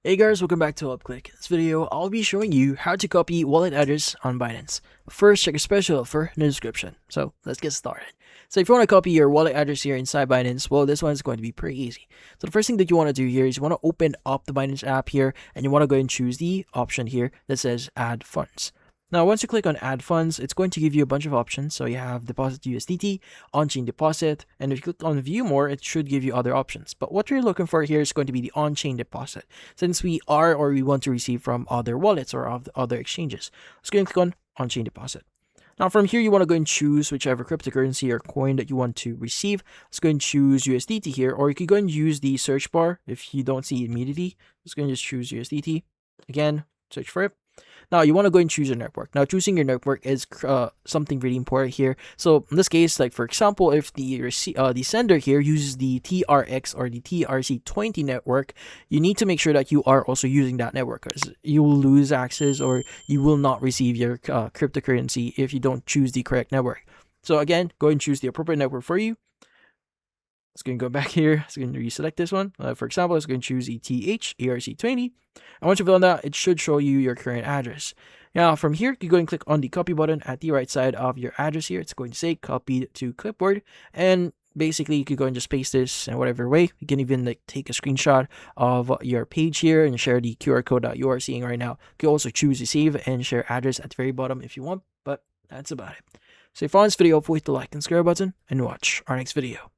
Hey guys, welcome back to UpClick. In this video, I'll be showing you how to copy wallet address on Binance. First, check a special offer in the description. So let's get started. So if you want to copy your wallet address here inside Binance, well, this one is going to be pretty easy. So the first thing that you want to do here is you want to open up the Binance app here, and you want to go and choose the option here that says Add Funds. Now, once you click on Add Funds, it's going to give you a bunch of options. So you have Deposit USDT, On-Chain Deposit, and if you click on View More, it should give you other options. But what you're looking for here is going to be the On-Chain Deposit, since we want to receive from other wallets or other exchanges. Let's go and click on On-Chain Deposit. Now from here, you want to go and choose whichever cryptocurrency or coin that you want to receive. Let's go and choose USDT here, or you could go and use the search bar if you don't see it immediately. Let's go and just choose USDT. Again, search for it. Now you want to go and choose your network. Now choosing your network is something really important here. So in this case, like for example, if the sender here uses the TRX or the TRC20 network, you need to make sure that you are also using that network, because you will lose access or you will not receive your cryptocurrency if you don't choose the correct network. So again, go and choose the appropriate network for you. Let's go and go back here. Let's go and reselect this one. For example, let's go and choose ETH ERC20. And once you've done that, it should show you your current address. Now, from here, you go and click on the copy button at the right side of your address here. It's going to say copy to clipboard. And basically, you could go and just paste this in whatever way. You can even like take a screenshot of your page here and share the QR code that you are seeing right now. You can also choose to save and share address at the very bottom if you want. But that's about it. So if you found this video, hopefully hit the like and subscribe button and watch our next video.